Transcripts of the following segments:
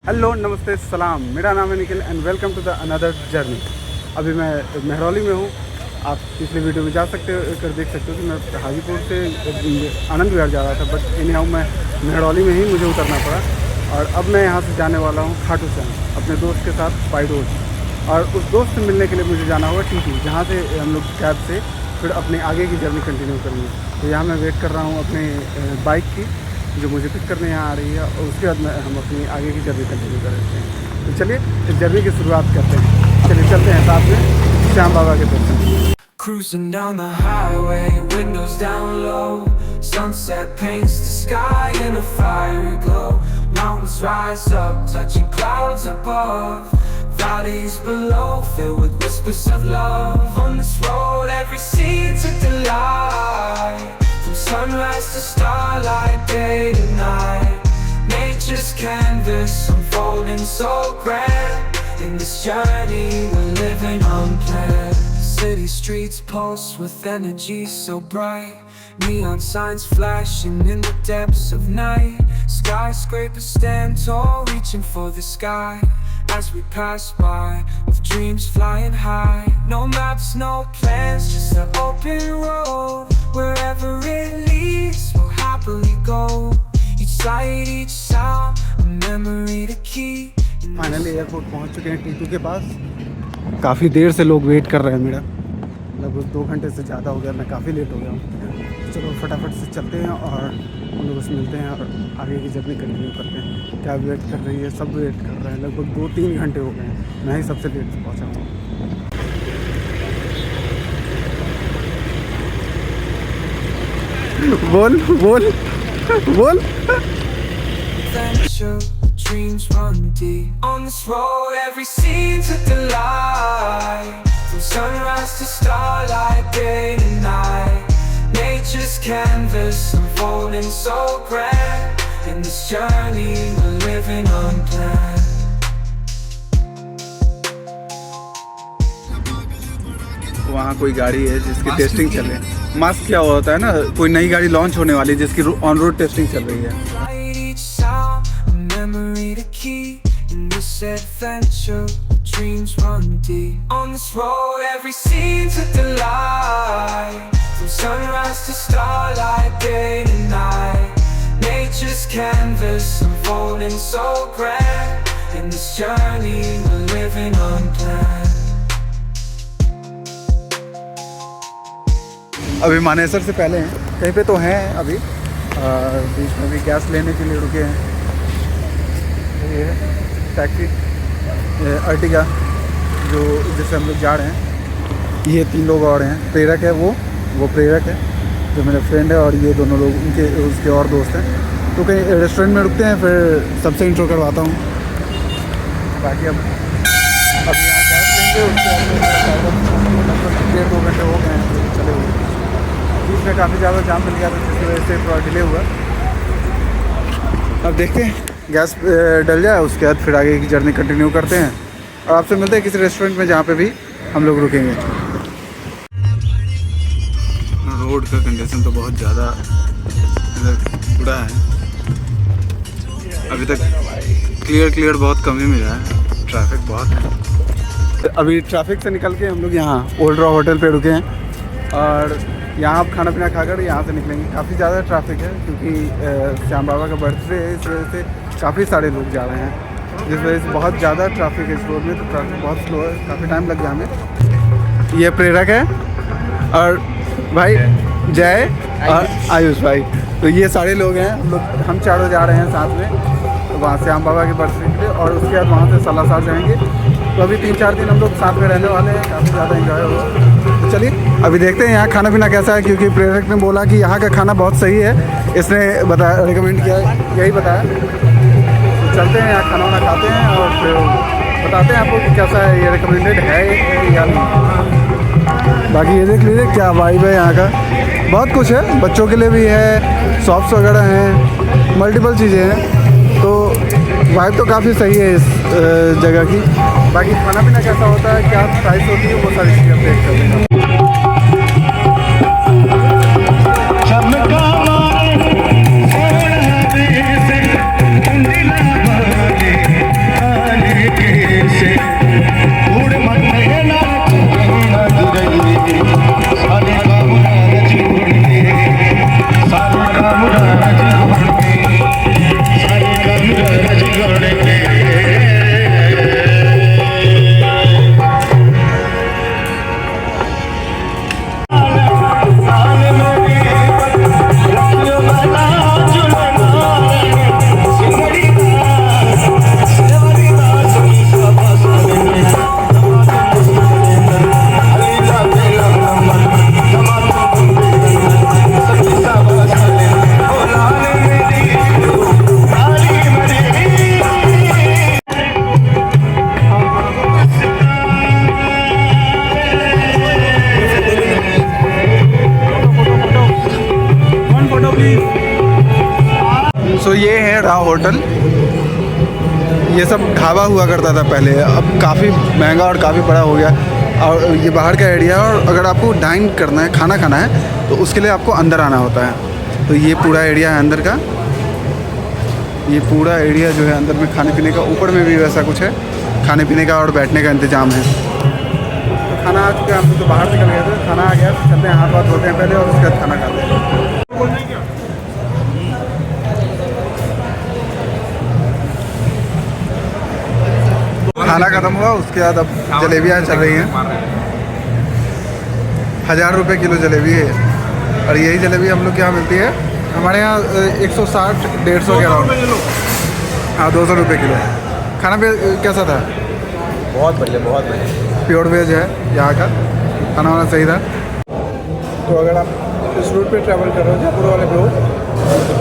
Hello नमस्ते सलाम, मेरा नाम है Nikhil and welcome to the another journey. अभी मैं मेहरौली में हूँ। आप पिछले वीडियो में जा सकते हो कर देख सकते हो कि मैं हाजीपुर से आनंद विहार जा रहा था, बट इन हाउ मैं मेहरौली में ही मुझे उतरना पड़ा। और अब मैं यहाँ से जाने वाला हूँ खाटू श्याम अपने दोस्त के साथ बाई रोड। और उस दोस्त से मिलने के लिए मुझे जाना होगा टीटी, जहाँ से हम लोग कैब से फिर अपने आगे की जर्नी कंटिन्यू करेंगे। तो यहाँ मैं वेट कर रहा हूँ अपने बाइक की, जो मुझे पिक करने यहाँ आ रही है, और उसके बाद हम अपनी आगे की जर्नी कंटिन्यू करते हैं। तो चलिए इस जर्नी की शुरुआत करते हैं। चलिए चलते हैं साथ में श्याम बाबा के दर्शन। Cruising down the highway, windows down low. Sunset paints the sky in a fiery glow. Mountains rise up, touching clouds above. Valleys below, filled with whispers of love. On this road, every seed's a delight. From sunrise to starlight, day to night. Nature's canvas unfolding so grand. In this journey, we're living unplanned. City streets pulse with energy so bright. Neon signs flashing in the depths of night. Skyscrapers stand tall, reaching for the sky. As we pass by, with dreams flying high. No maps, no plans, just an open road. Wherever it leads, we'll happily go. Each sight, each sound, a memory to keep. Finally airport पहुँच चुके हैं टीटू के पास। काफ़ी देर से लोग wait कर रहे हैं मेरा, लगभग 2 घंटे से ज़्यादा हो गया, मैं काफ़ी लेट हो गया हूँ। चलो फटाफट से चलते हैं और उन लोगों से मिलते हैं और आगे की जर्नी कंटिन्यू करते हैं। क्या वेट कर रही है, सब वेट कर रहे हैं, लगभग 2-3 घंटे हो गए हैं, मैं ही सबसे लेट से पहुँचा हूँ। बोल बोल बोल। Adventure, dreams run deep. On this road, every scene's a delight. From sunrise to starlight, day to night. Nature's canvas unfolding so grand. In this journey, we're living unplanned. वहाँ कोई गाड़ी है जिसकी टेस्टिंग चल रही है। मास्क क्या होता है ना, कोई नई गाड़ी लॉन्च होने वाली है जिसकी ऑन रोड टेस्टिंग चल रही है। Light each sound, a memory to keep. In this adventure, dreams run deep. On this road, every scene's a delight. From sunrise to starlight, day to night. Nature's canvas unfolding so grand. In this journey, we're living unplanned. अभी मानेसर से पहले हैं, कहीं पे तो हैं अभी, बीच में भी गैस लेने के लिए रुके हैं। ये है टैक्सी अर्टिगा जो जिससे हम लोग जा रहे हैं। ये 3 लोग और हैं, प्रेरक है, वो प्रेरक है जो मेरे फ्रेंड है, और ये दोनों लोग उसके और दोस्त हैं। तो कहीं रेस्टोरेंट में रुकते हैं, फिर सबसे इंट्रो करवाता हूँ। बाकी अब यहाँ गैस लेंगे, उसके बाद 1.5-2 घंटे हो गए हैं चले हुए। बीच में काफ़ी ज़्यादा जाम मिल गया था, जिसकी वजह से थोड़ा डिले हुआ। अब देखते हैं गैस डल जाए, उसके बाद फिर आगे की जर्नी कंटिन्यू करते हैं और आपसे मिलते हैं किसी रेस्टोरेंट में जहाँ पे भी हम लोग रुकेंगे। रोड का कंडीशन तो बहुत ज़्यादा बुरा है, अभी तक क्लियर बहुत कम ही मिला है, ट्रैफिक बहुत है। अभी ट्रैफिक से निकल के हम लोग यहाँ ओल्ड रॉ होटल पे रुके हैं और यहाँ आप खाना पीना खाकर यहाँ से निकलेंगे। काफ़ी ज़्यादा ट्रैफिक है क्योंकि श्याम बाबा का बर्थडे है, इस वजह से काफ़ी सारे लोग जा रहे हैं, जिस वजह से बहुत ज़्यादा ट्रैफिक है इस रोड में। तो ट्रैफिक बहुत स्लो है, काफ़ी टाइम लग गया हमें। ये प्रेरक है और भाई जय और आयुष भाई, तो ये सारे लोग हैं। हम चारों जा रहे हैं साथ में तो वहाँ श्याम बाबा के बर्थडे के लिए, और उसके बाद वहाँ से सालासर जाएंगे। तो अभी 3-4 दिन हम लोग साथ में रहने वाले हैं, काफ़ी ज़्यादा एंजॉय होगा। तो चलिए अभी देखते हैं यहाँ खाना पीना कैसा है, क्योंकि प्रेरक ने बोला कि यहाँ का खाना बहुत सही है, इसने बताया, रिकमेंड किया, यही बताया। तो चलते हैं यहाँ खाना वाना खाते हैं और फिर बताते हैं आपको कि कैसा है, ये रिकमेंडेड है या नहीं। बाकी ये देख लीजिए क्या वाइब है यहाँ का, बहुत कुछ है, बच्चों के लिए भी है, शॉप्स वगैरह हैं, मल्टीपल चीज़ें हैं। तो वाइब तो काफ़ी सही है इस जगह की। बाकी खाना पीना कैसा होता है, क्या प्राइस होती है, वो सारी चीज़ें अपडेट कर देंगे। ये है राव होटल। ये सब ढाबा हुआ करता था पहले, अब काफ़ी महंगा और काफ़ी बड़ा हो गया। और ये बाहर का एरिया है, और अगर आपको डाइन करना है, खाना खाना है, तो उसके लिए आपको अंदर आना होता है। तो ये पूरा एरिया है अंदर का, ये पूरा एरिया जो है अंदर में खाने पीने का, ऊपर में भी वैसा कुछ है, खाने पीने का और बैठने का इंतज़ाम है। तो खाना आ चुका है, हम तो बाहर निकल गए थे, खाना आ गया, चलते हैं, हाथ धोते हैं पहले और उसके बाद खाना खाते हैं। खाना ख़त्म हुआ, उसके बाद अब जलेबियाँ चल रही हैं। 1000 रुपये किलो जलेबी है, और यही जलेबी हम लोग के यहाँ मिलती है। हमारे यहाँ 160-150 के अराउंड। हाँ, 200 रुपये किलो। खाना भी कैसा था? बहुत बढ़िया, बहुत बढ़िया। प्योर वेज है यहाँ का, खाना वाना सही था। तो अगर आप इस रूट पे ट्रैवल कर रहे हो, जयपुर वाले पे हो,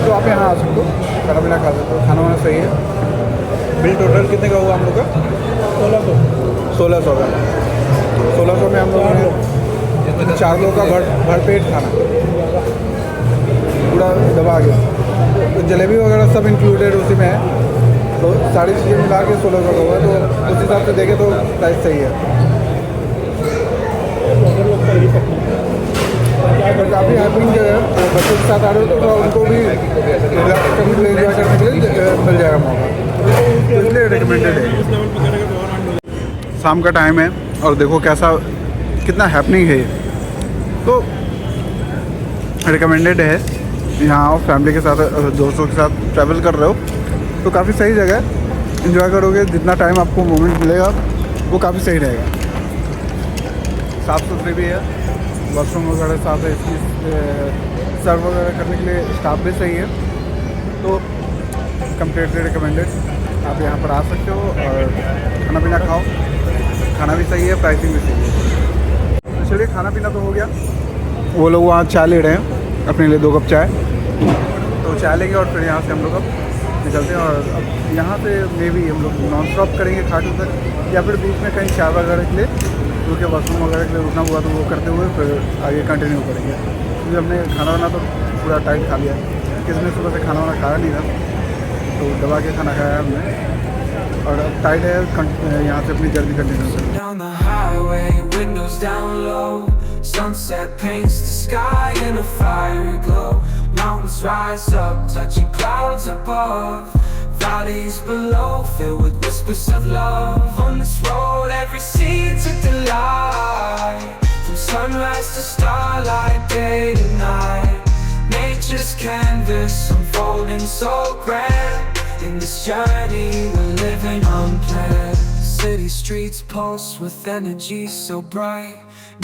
तो आप यहाँ आ सकते हो, खाना पीना खा सकते हो, खाना वाना सही है। बिल टोटल कितने का हुआ हम लोग का? 1600 का। 1600 में हम लोगों ने 4 लोगों का भरपेट खाना पूरा दबा गया। तो जलेबी वगैरह सब इंक्लूडेड उसी में है, तो सारी चीज़ें मिला के 1600 का हुआ। तो उस हिसाब से देखें तो प्राइस सही है। अगर काफ़ी हैपिंग जो है, तो बच्चों के साथ आ रहे हो तो उनको भी कभी एंजॉय करने के लिए मिल जाएगा मौका, तो इसलिए रिकमेंडेड है। शाम का टाइम है और देखो कैसा, कितना हैपनिंग है ये, तो रिकमेंडेड है। यहाँ आओ, फैमिली के साथ, दोस्तों के साथ ट्रैवल कर रहे हो तो काफ़ी सही जगह है, इन्जॉय करोगे। जितना टाइम आपको मोमेंट मिलेगा वो काफ़ी सही रहेगा। साफ़ सुथरी भी है, वॉशरूम वगैरह साफ है, इसकी सर्व वगैरह करने के लिए स्टाफ भी सही है। तो कम्प्लीटली रिकमेंडेड, आप यहाँ पर आ सकते हो और खाना पीना खाओ। खाना भी सही है, प्राइसिंग भी सही है। चलिए, खाना पीना तो हो गया। वो लोग वहाँ चाय ले रहे हैं अपने लिए, 2 कप चाय, तो चाय लेंगे और फिर यहाँ से हम लोग अब निकलते हैं। और अब यहाँ से मे भी हम लोग नॉन स्टॉप करेंगे खाटू तक, या फिर बीच में कहीं चाय वगैरह के लिए, क्योंकि वॉशरूम वगैरह के लिए रुकना हुआ तो वो करते हुए फिर आगे कंटिन्यू करेंगे। क्योंकि हमने खाना वाना तो पूरा टाइट खा लिया, किसी ने सुबह से खाना वाना खाया नहीं था, तो दबा के खाना खाया हमने, और अब टाइट है, यहाँ से अपनी जर्नी कंटिन्यू करेंगे। Down the highway, windows down low, sunset paints the sky in a fiery glow. Mountains rise up, touching clouds above. Valleys below, filled with whispers of love. On this road, every scene's a delight. From sunrise to starlight, day to night. Nature's canvas unfolding so grand. In this journey, we're living unplanned. City streets pulse with energy so bright.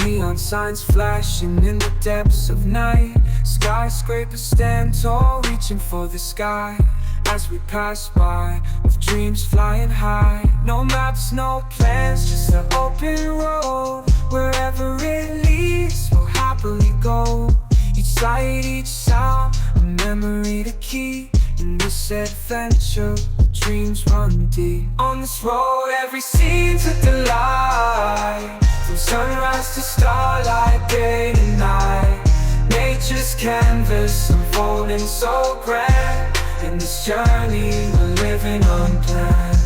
Neon signs flashing in the depths of night. Skyscrapers stand tall, reaching for the sky. As we pass by, with dreams flying high. No maps, no plans, just an open road. Wherever it leads, we'll happily go. Each sight, each sound, a memory to keep. In this adventure, dreams run deep. On this road, every scene's a delight. From sunrise to starlight, day to night. Nature's canvas unfolding so grand. In this journey, we're living unplanned.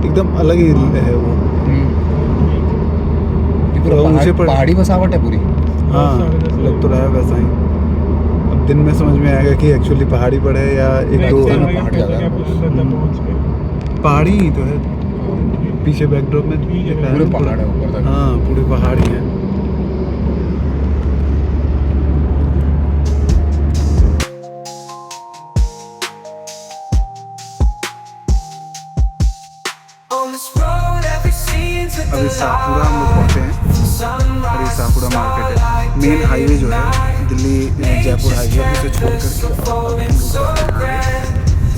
एकदम अलग ही है वो, पूरा ऊंचे पर पहाड़ी बसावट है पूरी। हाँ, लग तो रहा है वैसा ही। अब दिन में समझ में आएगा कि एक्चुअली पहाड़ी पर है या एक दो पहाड़ ज़्यादा पहाड़ी ही तो है। पीछे बैकड्रॉप में दिख रहा है पूरे ना, पहाड़ है ऊपर तक। हाँ, पूरे पहाड़ी है। अभी सापुड़ा हम लोग पहुँचे हैं, और ये सापुड़ा मार्केट है। मेन हाईवे जो है दिल्ली जयपुर हाईवे, उसे छोड़कर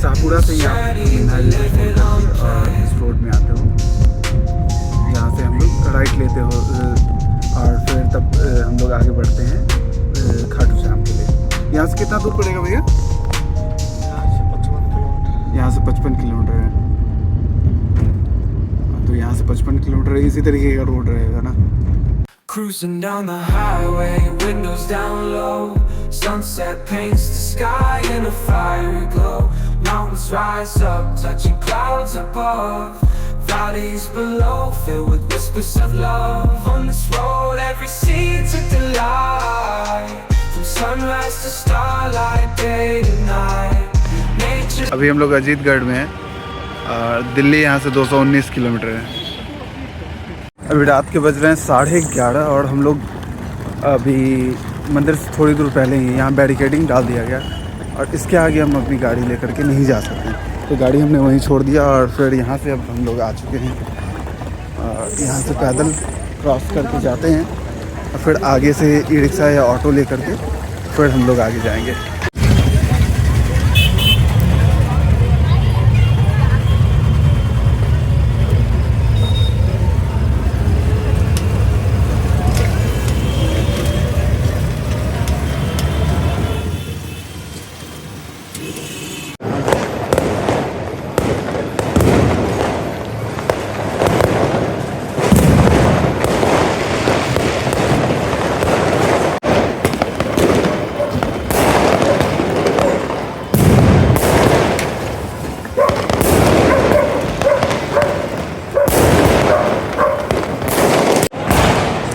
सापुड़ा से ही आप मेन हाईवे छोड़कर और इस रोड में आते हो। यहाँ से हम लोग राइट लेते हो और फिर तब हम लोग आगे बढ़ते हैं खाटू श्याम के लिए। यहाँ से कितना दूर पड़ेगा भैया? रही, इसी तरीके का रोड रहेगा ना। Cruising down the highway, windows down low. Sunset paints the sky in a fiery glow. Mountains rise up, touching clouds above. Valleys below, filled with whispers of love. On this road, every seed's a delight. From sunrise to starlight, day to night. Nature. अभी हम लोग अजीतगढ़ में हैं और दिल्ली यहाँ से 219 kilometre है। अभी रात के बज रहे हैं 11:30 और हम लोग अभी मंदिर से थोड़ी दूर पहले ही यहाँ बैरिकेडिंग डाल दिया गया और इसके आगे हम अपनी गाड़ी लेकर के नहीं जा सकते, तो गाड़ी हमने वहीं छोड़ दिया और फिर यहाँ से अब हम लोग आ चुके हैं और यहाँ से पैदल क्रॉस करके जाते हैं और फिर आगे से ई रिक्शा या ऑटो लेकर के फिर हम लोग आगे जाएंगे।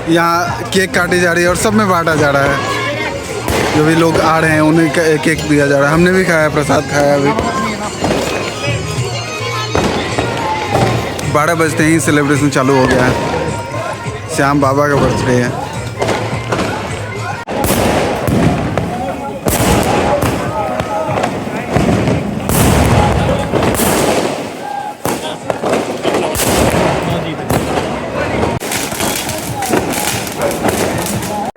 यहाँ केक काटी जा रही है और सब में बांटा जा रहा है। जो भी लोग आ रहे हैं उन्हें केक दिया जा रहा है। हमने भी खाया, प्रसाद खाया। अभी 12 बजते ही सेलिब्रेशन चालू हो गया है। श्याम बाबा का बर्थडे है।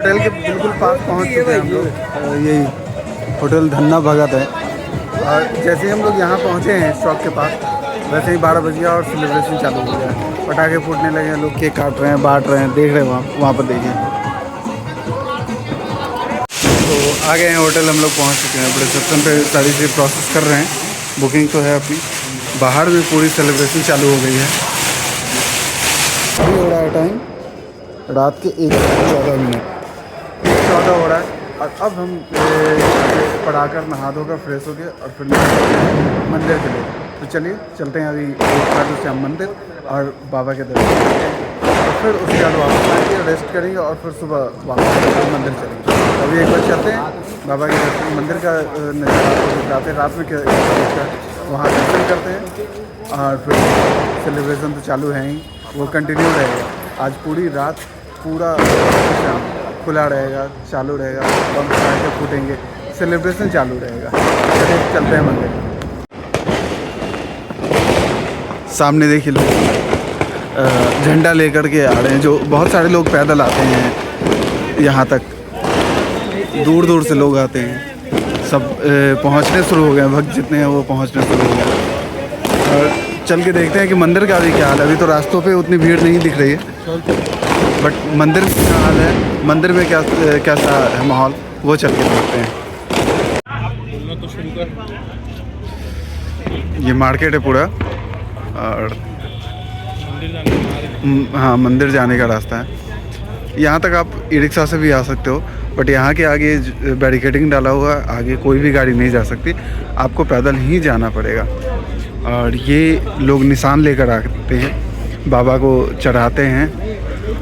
होटल के बिल्कुल पास पहुंच चुके हैं हम लोग। यही होटल धन्ना भगत है और जैसे ही हम लोग यहाँ पहुँचे हैं स्टॉप के पास, वैसे ही 12 बज गया और सेलिब्रेशन चालू हो गया। पटाखे फूटने लगे, लोग केक काट रहे हैं, बांट रहे हैं, देख रहे हैं वहाँ पर देखिए। तो आ गए हैं होटल, हम लोग पहुँच चुके हैं। रिसेप्शन पे सारी चीज़ प्रोसेस कर रहे हैं, बुकिंग तो है अपनी। बाहर भी पूरी सेलिब्रेशन चालू हो गई है। अभी हो रहा है टाइम रात के 1:14 14 हो रहा है और अब हम पढ़ाकर नहा धोकर फ्रेश हो गए और फिर मंदिर के लिए। तो चलिए चलते हैं अभी खाटू श्याम मंदिर और बाबा के दर्शन और फिर उसके बाद वापस आएंगे, रेस्ट करेंगे और फिर सुबह वापस मंदिर चलेंगे। अभी एक बार चलते हैं बाबा के दर्शन, मंदिर का नज़ारा रात में वहाँ दर्शन करते हैं और फिर सेलिब्रेशन तो चालू है ही, वो कंटिन्यू रहेगा। आज पूरी रात पूरा शाम खुला रहेगा, चालू रहेगा, बम पटाखे फूटेंगे, सेलिब्रेशन चालू रहेगा। चलते हैं मंदिर। सामने देखिए लोग झंडा लेकर के आ रहे हैं, जो बहुत सारे लोग पैदल आते हैं यहाँ तक, दूर दूर से लोग आते हैं। सब पहुँचने शुरू हो गए, भक्त जितने हैं वो पहुँचने शुरू हो गए। और चल के देखते हैं कि मंदिर का भी क्या हाल है। अभी तो रास्तों पे उतनी भीड़ नहीं दिख रही है, बट मंदिर में क्या हाल है, मंदिर में कैसा है माहौल, वो चल के देखते हैं। ये मार्केट है पूरा और हाँ मंदिर जाने का रास्ता है। यहाँ तक आप ई रिक्शा से भी आ सकते हो, बट यहाँ के आगे बैरिकेडिंग डाला हुआ है, आगे कोई भी गाड़ी नहीं जा सकती, आपको पैदल ही जाना पड़ेगा। और ये लोग निशान लेकर आते हैं, बाबा को चढ़ाते हैं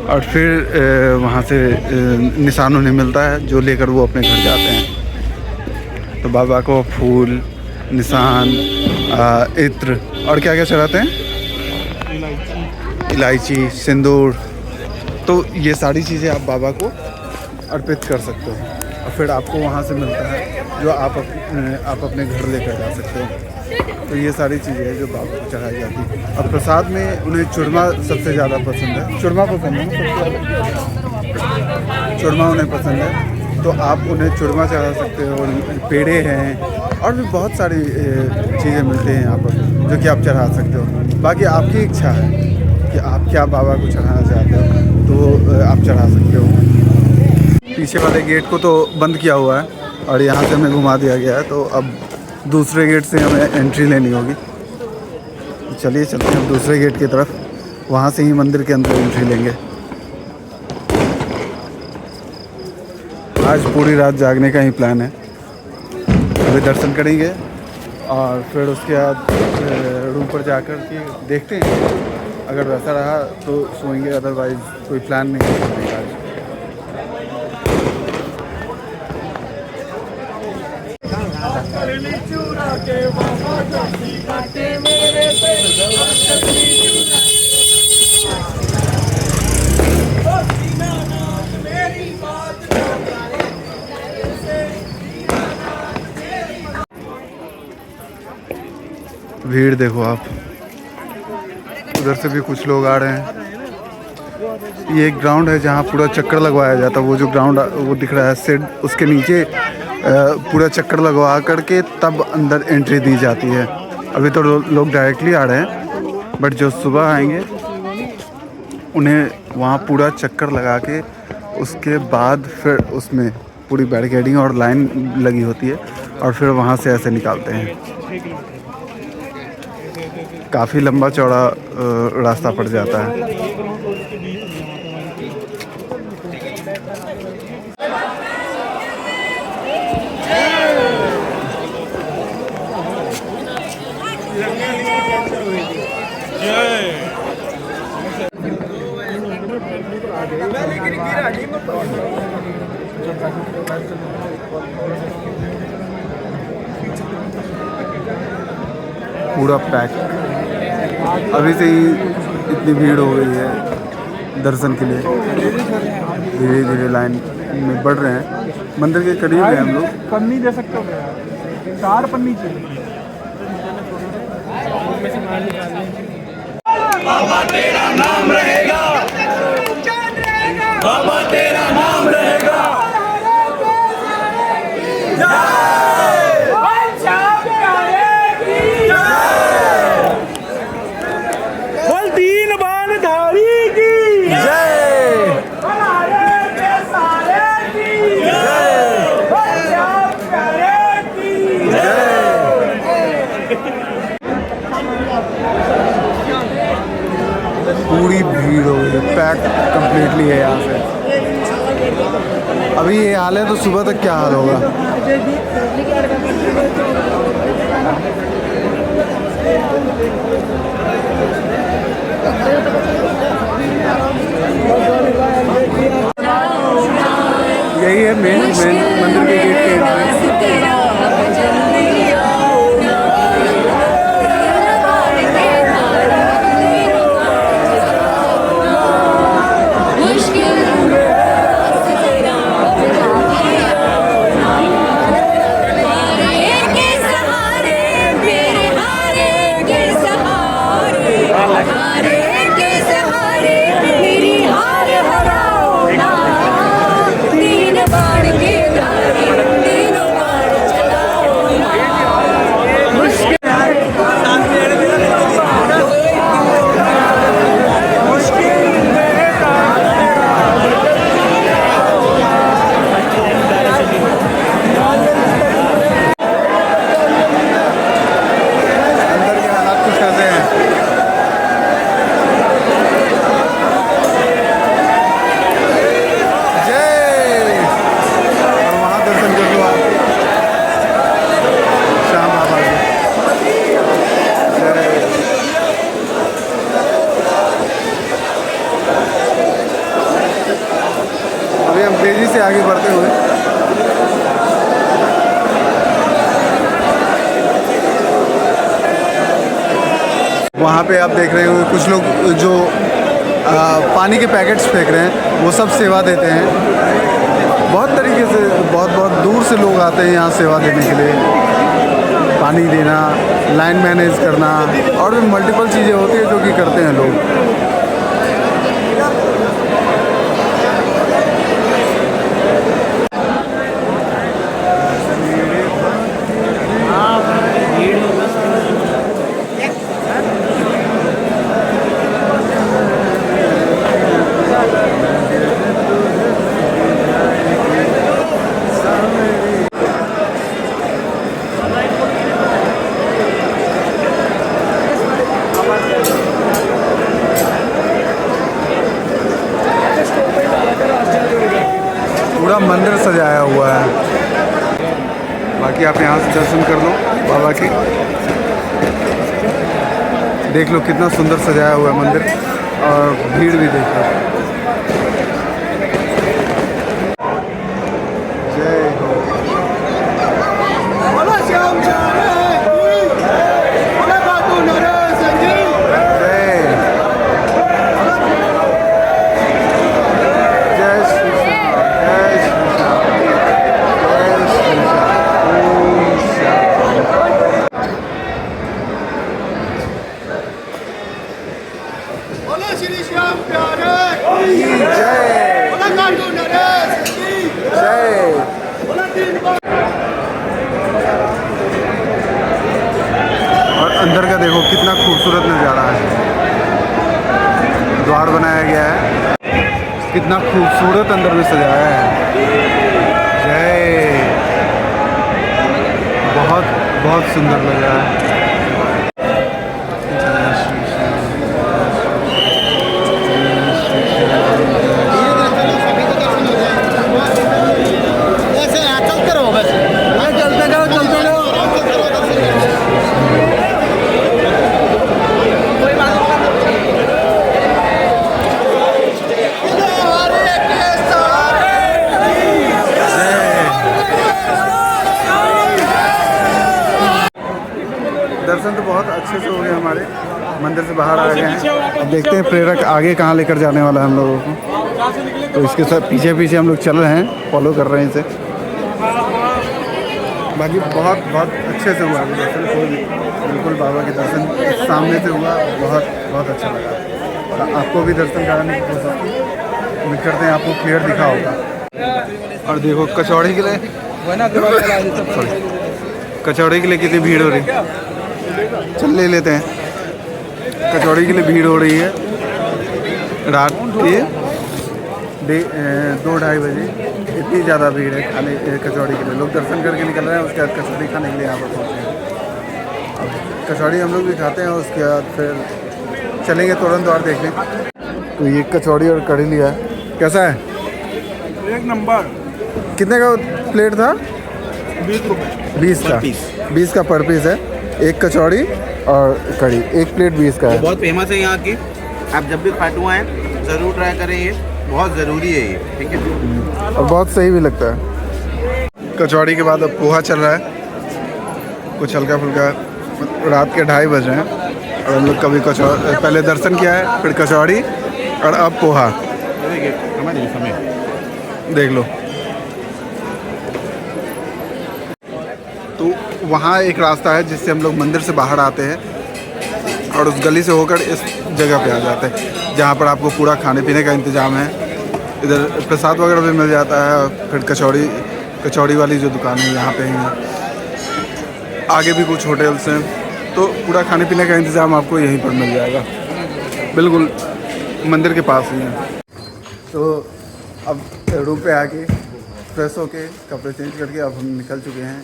और फिर वहाँ से निशान उन्हें मिलता है जो लेकर वो अपने घर जाते हैं। तो बाबा को फूल, निशान, इत्र और क्या क्या चढ़ाते हैं, इलायची, सिंदूर, तो ये सारी चीज़ें आप बाबा को अर्पित कर सकते हो और फिर आपको वहाँ से मिलता है जो आप अपने घर लेकर जा सकते हो। तो ये सारी चीज़ें हैं जो बाबा को चढ़ाई जाती है। और प्रसाद में उन्हें चूरमा सबसे ज़्यादा पसंद है, चूरमा पसंद है ना, चूरमा उन्हें पसंद है, तो आप उन्हें चूरमा चढ़ा सकते हो। पेड़े हैं और भी बहुत सारी चीज़ें मिलती हैं यहाँ पर जो कि आप चढ़ा सकते हो। बाकी आपकी इच्छा है कि आप क्या बाबा को चढ़ाना चाहते हो, तो आप चढ़ा सकते हो। पीछे वाले गेट को तो बंद किया हुआ है और यहाँ से हमें घुमा दिया गया है, तो अब दूसरे गेट से हमें एंट्री लेनी होगी। चलिए चलते हैं दूसरे गेट की तरफ। वहाँ से ही मंदिर के अंदर एंट्री लेंगे। आज पूरी रात जागने का ही प्लान है। अभी दर्शन करेंगे और फिर उसके बाद रूम पर जाकर के देखते हैं, अगर वैसा रहा तो सोएंगे, अदरवाइज़ कोई प्लान नहीं है सोने का आज। भीड़ देखो आप, उधर से भी कुछ लोग आ रहे हैं। ये एक ग्राउंड है जहाँ पूरा चक्कर लगवाया जाता है। वो जो ग्राउंड वो दिख रहा है सेड, उसके नीचे पूरा चक्कर लगवा करके तब अंदर एंट्री दी जाती है। अभी तो लोग डायरेक्टली आ रहे हैं, बट जो सुबह आएंगे उन्हें वहाँ पूरा चक्कर लगा के उसके बाद फिर उसमें पूरी बैरिकेडिंग और लाइन लगी होती है और फिर वहाँ से ऐसे निकालते हैं। काफ़ी लंबा चौड़ा रास्ता पड़ जाता है। पूरा पैक, अभी से ही इतनी भीड़ हो गई है दर्शन के लिए। धीरे धीरे लाइन में बढ़ रहे हैं। मंदिर के करीब हैं हम लोग। पन्नी दे सकते हो, 4 पन्नी चाहिए। बाबा तेरा नाम रहेगा, बाबा तेरा नाम रहेगा। बोल दीन बान धारी की जय, हमारे के सारे की जय, पंजाब प्यारे की पूरी भीड़ हो गई, पैक कंप्लीटली है यहाँ से। अभी ये हाल है तो सुबह तक क्या हाल होगा। यही है मेन मंदिर के गेट के तेजी से आगे बढ़ते हुए वहाँ पे आप देख रहे हो कुछ लोग जो पानी के पैकेट्स फेंक रहे हैं, वो सब सेवा देते हैं। बहुत तरीके से बहुत दूर से लोग आते हैं यहाँ सेवा देने के लिए। पानी देना, लाइन मैनेज करना और भी मल्टीपल चीज़ें होती है जो कि करते हैं लोग। दर्शन कर लो बाबा के। देख लो कितना सुंदर सजाया हुआ है मंदिर, और भीड़ भी देख लो। जय हो। बोलो श्याम बोलो बाबू नरेश जी। जय श्री श्याम, जय श्री श्याम, जय श्री श्याम। ओम श्याम। बोलो श्री श्याम प्यारे जय बोलो बाबू नरेश जी। जय। बोलो तीन बार। और अंदर का देखो कितना खूबसूरत नज़ारा है। द्वार बनाया गया है, कितना खूबसूरत अंदर में सजाया है। जय। बहुत बहुत सुंदर लग रहा है। जय श्री श्याम, जय श्री श्याम, ऐसे चलते रहो बस, चलते जाओ चलते जाओ। दर्शन तो बहुत अच्छे से हो गए हमारे। मंदिर से बाहर आ गए हैं। अब देखते हैं प्रेरक आगे कहाँ लेकर जाने वाला है हम लोगों को। तो इसके साथ पीछे पीछे हम लोग चल रहे हैं, फॉलो कर रहे हैं इसे। बाकी बहुत बहुत अच्छे से हुआ दर्शन, कोई बिल्कुल बाबा के दर्शन सामने से हुआ, बहुत बहुत अच्छा लगा। और आपको भी दर्शन कराने की कोशिश की, उम्मीद करते हैं आपको क्लियर दिखा होगा। और देखो कचौड़ी के लिए, सॉरी, कचौड़ी के लिए कितनी भीड़ हो रही है। चल ले लेते हैं। कचौड़ी के लिए भीड़ हो रही है। रात के 2-2:30 बजे इतनी ज़्यादा भीड़ है खाने कचौड़ी के लिए। लोग दर्शन करके निकल रहे हैं, उसके बाद कचौड़ी खाने के लिए यहाँ पर पहुँचे हैं। अब कचौड़ी हम लोग भी खाते हैं, उसके बाद फिर चलेंगे तोरण द्वार देखने। तो ये कचौड़ी और कढ़ी लिया है। कैसा है? एक नंबर। कितने का प्लेट था? 20 रुपये। 20 का, 20 का पर पीस है। एक कचौड़ी और कढ़ी, एक प्लेट 20 का है। बहुत फेमस है यहाँ की, आप जब भी खाटू आएँ ज़रूर ट्राई करें, ये बहुत ज़रूरी है ये, ठीक है। और बहुत सही भी लगता है। कचौड़ी के बाद अब पोहा चल रहा है, कुछ हल्का फुल्का। रात के 2:30 बज रहे हैं और हम लोग कभी कचौड़ी, पहले दर्शन किया है, फिर कचौड़ी और अब पोहा। हमारे समय देख लो। तो वहाँ एक रास्ता है जिससे हम लोग मंदिर से बाहर आते हैं और उस गली से होकर इस जगह पे आ जाते हैं, जहाँ पर आपको पूरा खाने पीने का इंतज़ाम है। इधर प्रसाद वगैरह भी मिल जाता है। फिर कचौड़ी वाली जो दुकान है यहाँ पे ही, आगे भी कुछ होटल्स हैं। तो पूरा खाने पीने का इंतज़ाम आपको यहीं पर मिल जाएगा, बिल्कुल मंदिर के पास ही है। तो अब रूम पे आके फ्रेश होके कपड़े चेंज करके अब हम निकल चुके हैं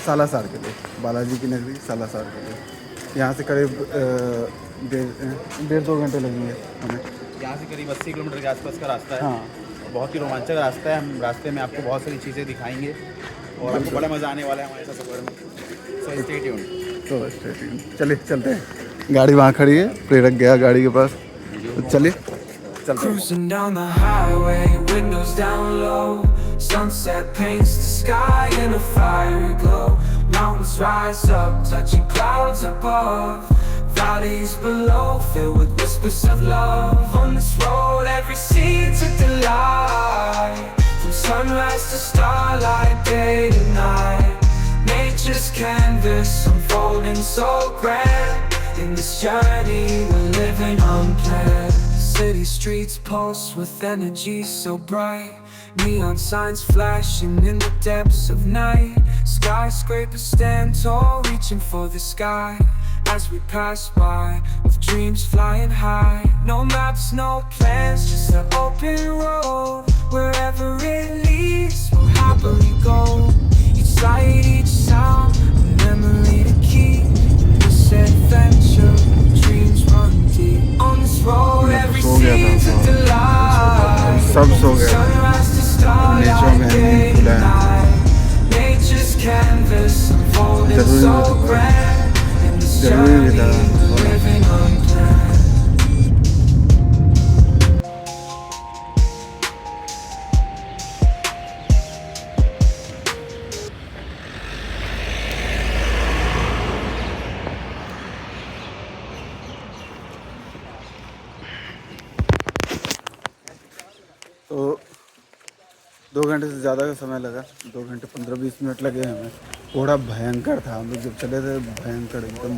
सालासर के लिए, बालाजी की नगरी सालासर के लिए। यहाँ से करीब 1.5-2 घंटे लगेंगे हमें। यहाँ से करीब 80 किलोमीटर के आसपास का रास्ता है। हाँ, बहुत ही रोमांचक रास्ता है। हम रास्ते में आपको बहुत सारी चीज़ें दिखाएंगे और आपको बड़ा मज़ा आने वाला है हमारे साथ सफर में। So stay tuned. तो चलिए चलते हैं। गाड़ी वहाँ खड़ी है, प्रेरक गया गाड़ी के पास, तो चलिए चलते हैं। Cruising down the highway, windows down low. Sunset paints the sky in a fiery glow. Mountains rise up, touching clouds above. Valleys below, filled with whispers of love. On this road, every seed's a delight. From sunrise to starlight, day to night. Nature's canvas unfolding so grand. In this journey, we're living unplanned. City streets pulse with energy so bright. Neon signs flashing in the depths of night. Skyscrapers stand tall, reaching for the sky. As we pass by, with dreams flying high. No maps, no plans, just an open road. Wherever it leads, we'll happily go. Each sight, each sound, a memory to keep. In this adventure, dreams run deep. On this road, every seed's a delight. सब सो गए, Sunrise to नीचों में starlight, day खुला to है। night. Nature's canvas feels so grand in the shadow of living unplanned. तो 2 घंटे से ज़्यादा का समय लगा, 2 घंटे 15-20 मिनट लगे हमें। कोहरा भयंकर था, हम लोग जब चले थे भयंकर एकदम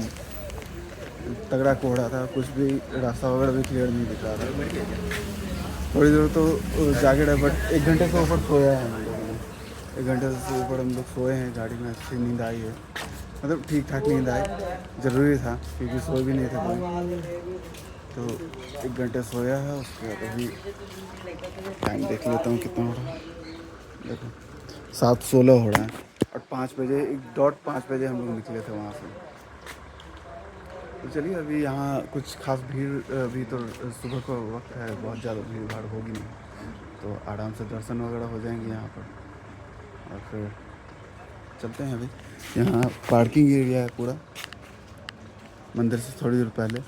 तगड़ा कोहरा था, कुछ भी रास्ता वगैरह भी क्लियर नहीं दिख रहा था। थोड़ी देर तो जाके रहे, बट 1 घंटे से ऊपर सोया है हम लोगों ने। 1 घंटे से ऊपर हम लोग सोए हैं, गाड़ी में अच्छी नींद आई है, मतलब ठीक ठाक नींद आई, ज़रूरी था क्योंकि सो भी नहीं थे कोई। तो 1 घंटे सोया है, उसके बाद अभी टाइम देख लेता हूँ कितना हो रहा है। देखो 7:16 हो रहा है और 5 बजे 5 बजे हम लोग निकले थे वहाँ से। तो चलिए अभी यहाँ कुछ खास भीड़, अभी तो सुबह का वक्त है, बहुत ज़्यादा भीड़ भाड़ होगी नहीं, तो आराम से दर्शन वगैरह हो जाएंगे यहाँ पर। और फिर चलते हैं। अभी यहाँ पार्किंग एरिया है पूरा, मंदिर से थोड़ी दूर पहले,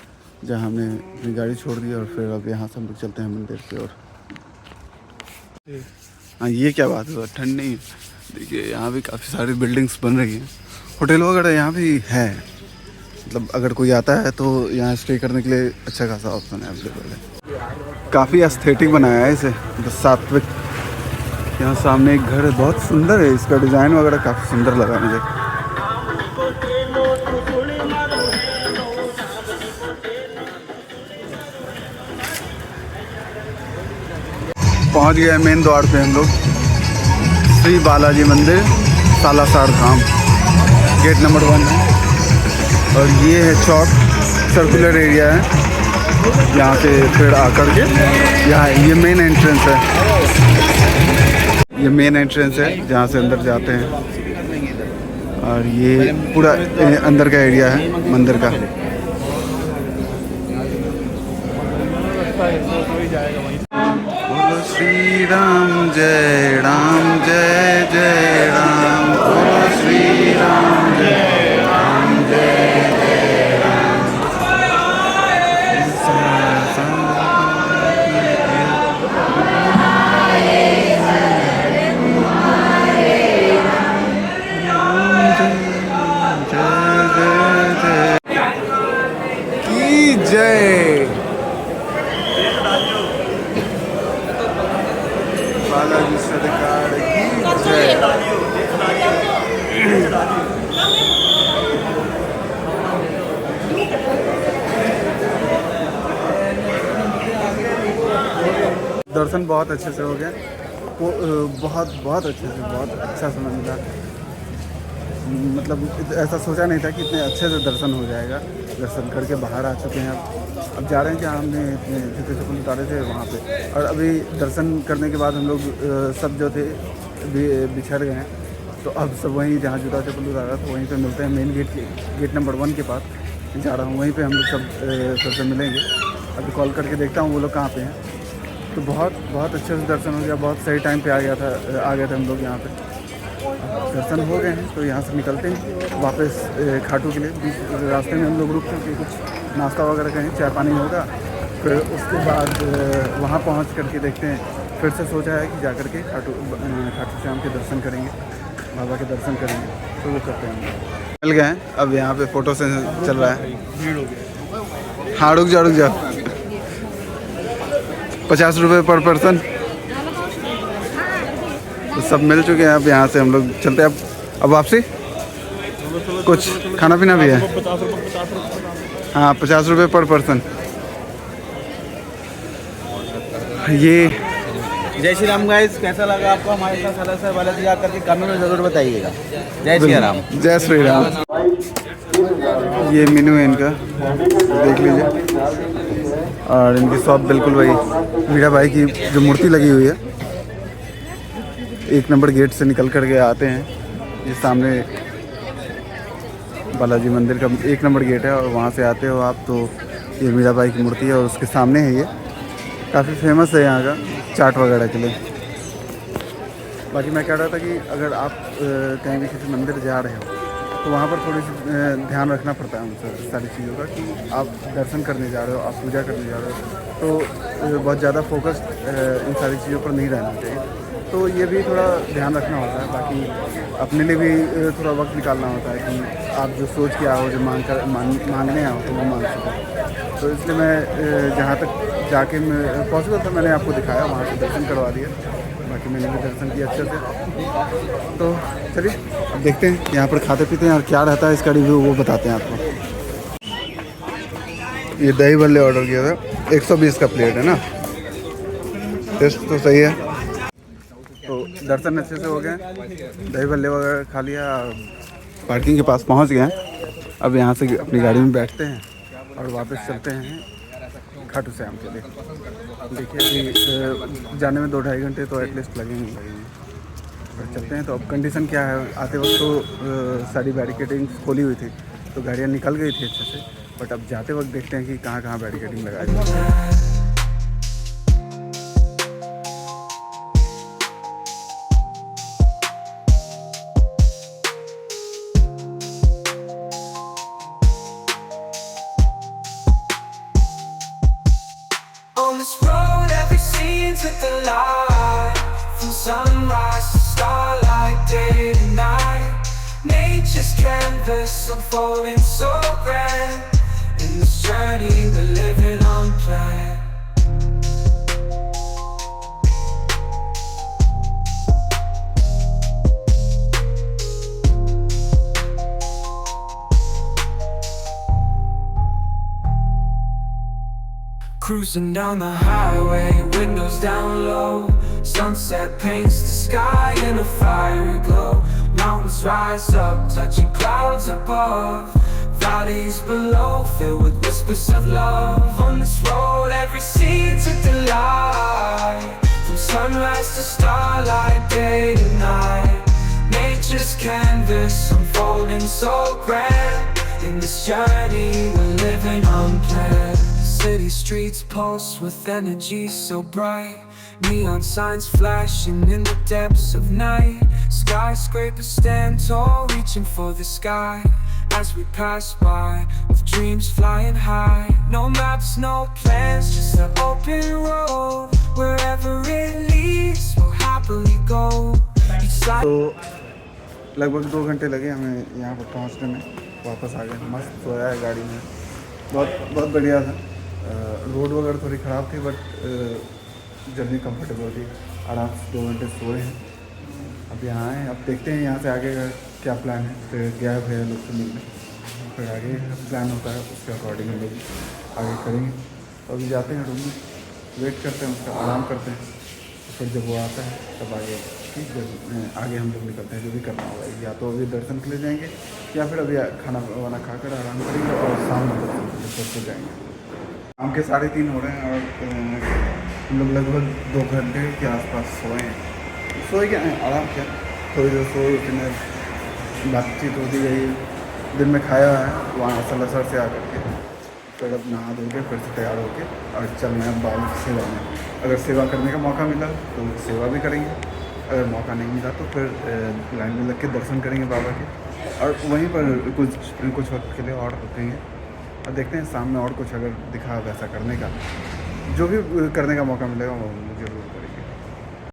जहाँ हमने अपनी गाड़ी छोड़ दी, और फिर अब यहाँ से हम लोग चलते हैं मंदिर की ओर। हाँ, ये क्या बात है, ठंड नहीं। देखिए यहाँ भी काफ़ी सारी बिल्डिंग्स बन रही हैं, होटल वगैरह यहाँ भी है, मतलब अगर कोई आता है तो यहाँ स्टे करने के लिए अच्छा खासा ऑप्शन है अवेलेबल है। काफ़ी एस्थेटिक बनाया है इसे, सात्विक। यहाँ सामने एक घर है, बहुत सुंदर है, इसका डिज़ाइन वगैरह काफ़ी सुंदर लगा मुझे। पहुँच गए मेन द्वार पे हम लोग, श्री बालाजी मंदिर सालासर धाम, गेट नंबर 1 है। और ये है चौक, सर्कुलर एरिया है, यहाँ से फिर आकर के यहाँ ये मेन एंट्रेंस है, ये मेन एंट्रेंस है जहाँ से अंदर जाते हैं। और ये पूरा अंदर का एरिया है मंदिर का। बोलो श्री राम जय राम, जय जय राम। बोलो श्री राम जय राम, जय जय राम। की जय बालाजी सरकार की जय। दर्शन बहुत अच्छे से हो गया, बहुत अच्छे से, बहुत अच्छा समय मिला। मतलब ऐसा सोचा नहीं था कि इतने अच्छे से दर्शन हो जाएगा। दर्शन करके बाहर आ चुके हैं, अब जा रहे हैं जहाँ हमने जूते चप्पल उतारे थे वहाँ पे। और अभी दर्शन करने के बाद हम लोग सब जो थे बिछड़ गए हैं, तो अब सब वहीं जहाँ जूता चप्पल उतारा तो वहीं पे मिलते हैं। मेन गेट नंबर 1 के पास जा रहा हूँ, वहीं पे हम लोग सबसे मिलेंगे। अभी कॉल करके देखता हूँ वो लोग कहाँ पे हैं। तो बहुत अच्छे से दर्शन हो गया, बहुत सही टाइम पे आ गए थे हम लोग यहाँ पे। दर्शन हो गए हैं तो यहाँ से निकलते हैं वापस खाटू के लिए। बीच रास्ते में हम लोग रुक के कुछ नाश्ता वगैरह करें, चाय पानी होगा, फिर उसके बाद वहाँ पहुँच करके देखते हैं। फिर से सोचा है कि जा कर के खाटू श्याम के दर्शन करेंगे, बाबा के दर्शन करेंगे, तो वो करते हैं। मिल गए हैं, अब यहाँ पे फ़ोटो से चल रहा है। हाँ रुक जाओ 50 रुपये पर पर्सन, तो सब मिल चुके हैं। अब यहाँ से हम लोग चलते हैं। अब वापसी कुछ खाना पीना भी है। हाँ 50 रुपये पर पर्सन। ये जय श्री राम गाइस, कैसा लगा आपको हमारे साथ सालासर बालाजी आकर के कमेंट में ज़रूर बताइएगा। जय श्री राम। जय श्री राम। ये मेनू है इनका, देख लीजिए। और इनकी शॉप बिल्कुल वही मीरा भाई की जो मूर्ति लगी हुई है, 1 नंबर गेट से निकल कर के आते हैं। ये सामने बालाजी मंदिर का 1 नंबर गेट है, और वहाँ से आते हो आप तो ये मीरा भाई की मूर्ति है, और उसके सामने है ये। काफ़ी फेमस है यहाँ का चाट वगैरह के लिए। बाकी मैं कह रहा था कि अगर आप कहीं भी किसी मंदिर जा रहे हो तो वहाँ पर थोड़ी सी ध्यान रखना पड़ता है उनसे सारी चीज़ों का कि आप दर्शन करने जा रहे हो, आप पूजा करने जा रहे हो, तो बहुत ज़्यादा फोकस इन सारी चीज़ों पर नहीं रहना चाहिए। तो ये भी थोड़ा ध्यान रखना होता है। बाकी अपने लिए भी थोड़ा वक्त निकालना होता है कि आप जो सोच के आओ, जो मांगने आओ तो वो मांग सको। तो इसलिए मैं जहाँ तक जाके पॉसिबल था मैंने आपको दिखाया, वहाँ से दर्शन करवा दिया। बाकी मैंने भी दर्शन किया अच्छे से। तो चलिए अब देखते हैं यहाँ पर खाते पीते हैं और क्या रहता है इसका रिव्यू वो बताते हैं आपको। ये दही भल्ले ऑर्डर किया था, 120 का प्लेट है ना। टेस्ट तो सही है। तो दर्शन अच्छे से हो गए, दही भल्ले वगैरह खा लिया, पार्किंग के पास पहुंच गए हैं। अब यहाँ से अपनी गाड़ी में बैठते हैं और वापस चलते हैं खाटू श्याम के लिए। देखिए अभी जाने में 2-2.5 घंटे तो एटलीस्ट लगेंगे। पर चलते हैं। तो अब कंडीशन क्या है, आते वक्त तो सारी बैरिकेडिंग खोली हुई थी तो गाड़ियाँ निकल गई थी अच्छे से। बट अब जाते वक्त देखते हैं कि कहाँ कहाँ बैरिकेडिंग लगाई है। On this road, every scene's with the light. From sunrise to starlight, day to night. Nature's canvas unfolding so grand. In this journey, we're living unplanned. Cruising down the highway, windows down low. Sunset paints the sky in a fiery glow. Mountains rise up, touching clouds above. Valleys below, filled with whispers of love. On this road, every scene's a delight. From sunrise to starlight, day to night. Nature's canvas unfolding so grand. In this journey, we're living unplanned. City streets pulse with energy so bright. Neon signs flashing in the depths of night. Skyscrapers stand tall, reaching for the sky. As we pass by, with dreams flying high. No maps, no plans, just an open road. Wherever it leads, we'll happily go. Each side. तो लगभग 2 घंटे लगे हमें यहाँ पर पहुँचने में। वापस आ गए, मस्त सोया है गाड़ी में, बहुत बढ़िया था। रोड वगैरह थोड़ी ख़राब थी बट जर्नी कंफर्टेबल थी। आराम से 2 घंटे सोए हैं। अब यहाँ आए, अब देखते हैं यहाँ से आगे का क्या प्लान है। फिर गया भैया लोग से मिलने, फिर आगे प्लान होता है उसके अकॉर्डिंग हम लोग आगे करेंगे। तो अभी जाते हैं रूम में, वेट करते हैं उसका, आराम करते हैं। तो फिर जब वो आता है तब आगे हम लोग निकलते हैं, जो भी करना होगा। या तो अभी दर्शन के लिए जाएंगे या फिर अभी खाना वाना खाकर आराम करेंगे और शाम में दर्शन के लिए फिर जाएंगे। शाम के 3:30 हो रहे हैं और हम लोग लगभग 2 घंटे के आसपास सोए हैं। सोए क्या हैं, आराम किया, थोड़ी देर सोए, फिर बातचीत होती गई। दिन में खाया है वहाँ सलासर से आकर के, फिर अब नहा धो के फिर से तैयार होकर और चलना है बाबा की सेवा में। अगर सेवा करने का मौका मिला तो सेवा भी करेंगे, अगर मौका नहीं मिला तो फिर लाइन में लग के दर्शन करेंगे बाबा के। और वहीं पर कुछ वक्त के लिए और रुकेंगे और देखते हैं सामने और कुछ अगर दिखा वैसा करने का, जो भी करने का मौका मिलेगा वो जरूर करेंगे।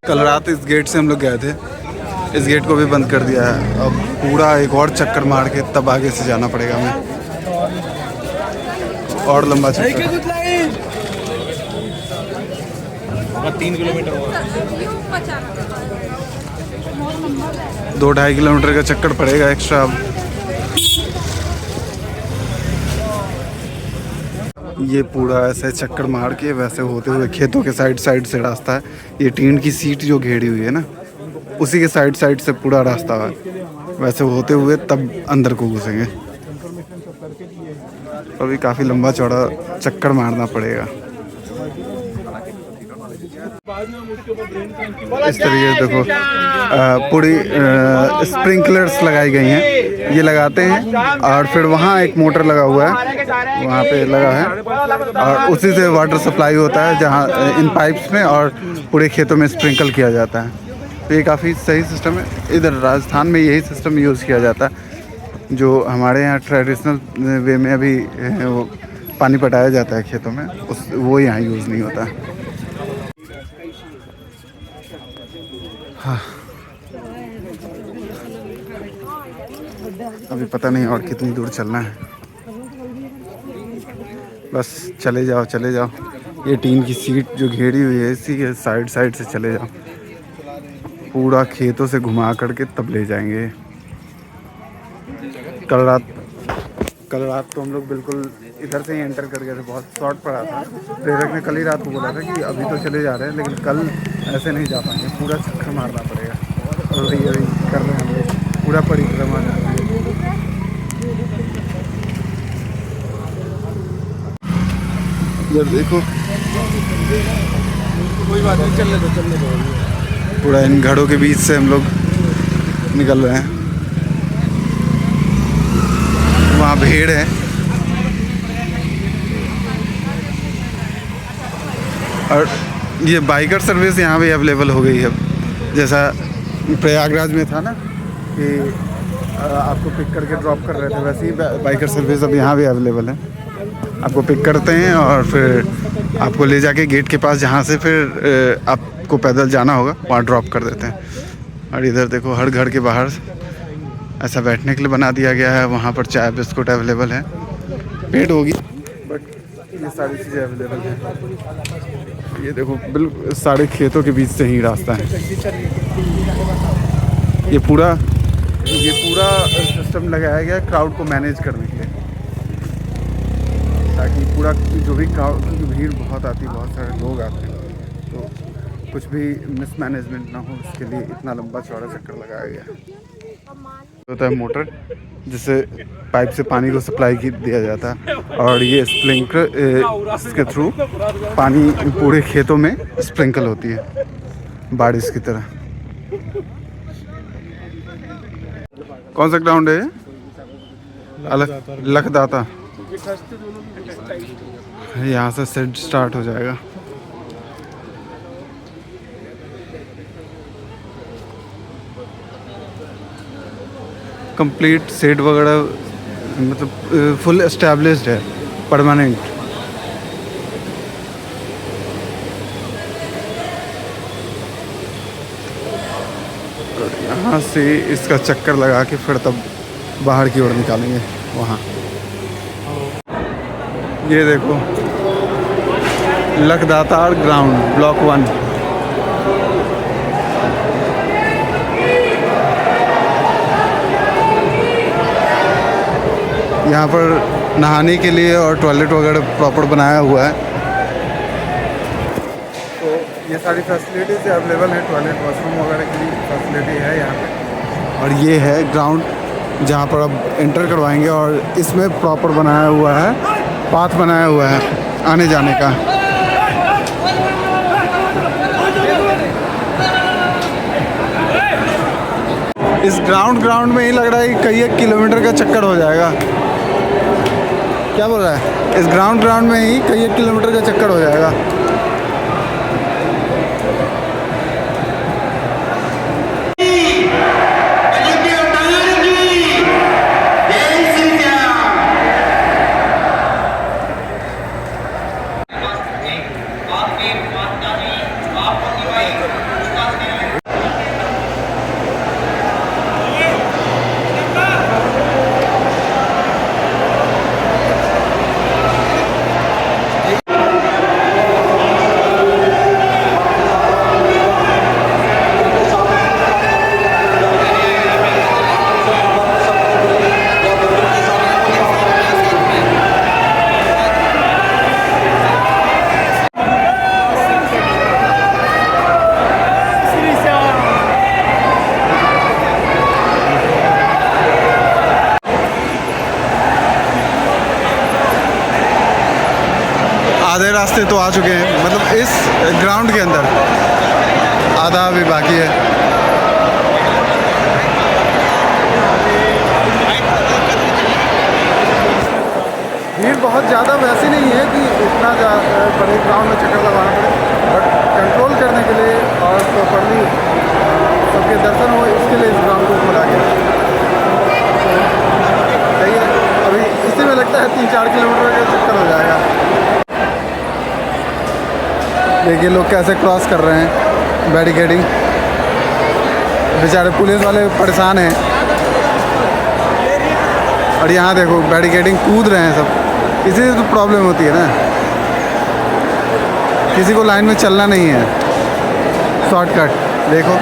कल रात इस गेट से हम लोग गए थे, इस गेट को भी बंद कर दिया है। अब पूरा एक और चक्कर मार के तब आगे से जाना पड़ेगा हमें, और लंबा चक्कर। 3 किलोमीटर होगा, 2-2.5 किलोमीटर का चक्कर पड़ेगा एक्स्ट्रा। अब ये पूरा ऐसे चक्कर मार के वैसे होते हुए खेतों के साइड से रास्ता है। ये टीन की सीट जो घेरी हुई है ना, उसी के साइड से पूरा रास्ता है, वैसे होते हुए तब अंदर को घुसेंगे। अभी काफ़ी लंबा चौड़ा चक्कर मारना पड़ेगा। इस तरीके से देखो पूरी स्प्रिंकलर्स लगाई गई हैं, ये लगाते हैं और फिर वहाँ एक मोटर लगा हुआ है, वहाँ पे लगा है और उसी से वाटर सप्लाई होता है जहाँ इन पाइप्स में, और पूरे खेतों में स्प्रिंकल किया जाता है। तो ये काफ़ी सही सिस्टम है, इधर राजस्थान में यही सिस्टम यूज़ किया जाता है। जो हमारे यहाँ ट्रेडिशनल वे में अभी वो पानी पटाया जाता है खेतों में, उस वो यहाँ यूज़ नहीं होता। हाँ, अभी पता नहीं और कितनी दूर चलना है, बस चले जाओ चले जाओ। ये टीन की सीट जो घेरी हुई है इसी के साइड साइड से चले जाओ, पूरा खेतों से घुमा करके तब ले जाएंगे। कल रात तो हम लोग बिल्कुल इधर से ही एंटर कर गए थे, बहुत शॉर्ट पड़ा था। प्रेरक ने कल ही रात को बोला था कि अभी तो चले जा रहे हैं, लेकिन कल ऐसे नहीं जा पाएंगे, पूरा चक्कर मारना पड़ेगा। और ये कर रहे हैं हम लोग, पूरा परिक्रमा कर रहे हैं। इधर देखो, कोई बात नहीं, चलने दो। पूरा इन घड़ों के बीच से हम लोग निकल रहे हैं। वहाँ भीड़ है और ये बाइकर सर्विस यहाँ भी अवेलेबल हो गई है। जैसा प्रयागराज में था ना कि आपको पिक करके ड्रॉप कर रहे थे, वैसे ही बाइकर सर्विस अब यहाँ भी अवेलेबल है। आपको पिक करते हैं और फिर आपको ले जाके गेट के पास, जहाँ से फिर आपको पैदल जाना होगा, वहाँ ड्रॉप कर देते हैं। और इधर देखो, हर घर के बाहर ऐसा बैठने के लिए बना दिया गया है। वहाँ पर चाय बिस्कुट अवेलेबल है, पेट होगी, बट ये सारी चीज़ें अवेलेबल हैं। ये देखो, बिल्कुल सारे खेतों के बीच से ही रास्ता है। ये पूरा सिस्टम लगाया गया है क्राउड को मैनेज करने के लिए, ताकि पूरा जो भी क्राउड, क्योंकि भीड़ बहुत आती है, बहुत सारे लोग आते हैं, तो कुछ भी मिसमैनेजमेंट ना हो, इसके लिए इतना लंबा चौड़ा चक्कर लगाया गया है। होता है मोटर, जिससे पाइप से पानी को सप्लाई दिया जाता है, और ये स्प्रिंकलर, इसके थ्रू पानी पूरे खेतों में स्प्रिंकल होती है बारिश की तरह। कौन सा ग्राउंड है? लखदाता। यहाँ से सेट स्टार्ट हो जाएगा। कंप्लीट सेट वगैरह, मतलब फुल एस्टैब्लिश्ड है, परमानेंट। यहाँ से इसका चक्कर लगा के फिर तब बाहर की ओर निकालेंगे वहाँ। ये देखो, लखदातार ग्राउंड, ब्लॉक 1। यहाँ पर नहाने के लिए और टॉयलेट वगैरह प्रॉपर बनाया हुआ है, तो ये सारी फैसिलिटीज़ अवेलेबल है। टॉयलेट, वॉशरूम वगैरह की फैसिलिटी है यहाँ पे। और ये है ग्राउंड जहाँ पर अब एंटर करवाएंगे, और इसमें प्रॉपर बनाया हुआ है, पाथ बनाया हुआ है आने जाने का। इस ग्राउंड में ही लग रहा है कि कई 1 किलोमीटर का चक्कर हो जाएगा। क्या बोल रहा है? इस ग्राउंड में ही कई 1 किलोमीटर का चक्कर हो जाएगा। आधे रास्ते तो आ चुके हैं, मतलब इस ग्राउंड के अंदर आधा अभी बाकी है। भीड़ बहुत ज़्यादा वैसी नहीं है कि इतना बड़े ग्राउंड में चक्कर लगाना पड़े, बट कंट्रोल करने के लिए और प्रॉपरली सबके दर्शन हो, इसके लिए इस ग्राउंड को खोला गया। लगता है 3-4 किलोमीटर का चक्कर हो जाएगा। देखिए लोग कैसे क्रॉस कर रहे हैं, बैरिकेडिंग। बेचारे पुलिस वाले परेशान हैं। और यहाँ देखो बैरिकेडिंग कूद रहे हैं सब। इसी से तो प्रॉब्लम होती है ना, किसी को लाइन में चलना नहीं है। शॉर्टकट देखो।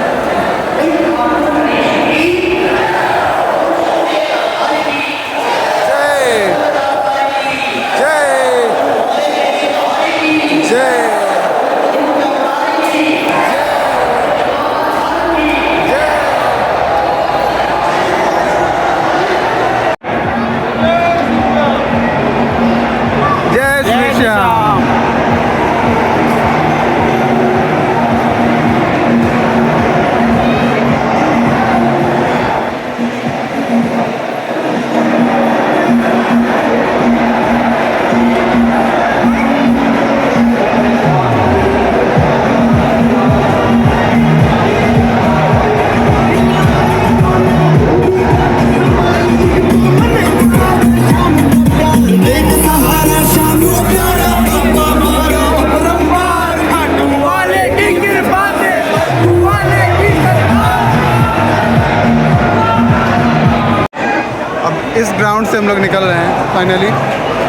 इस ग्राउंड से हम लोग निकल रहे हैं फाइनली,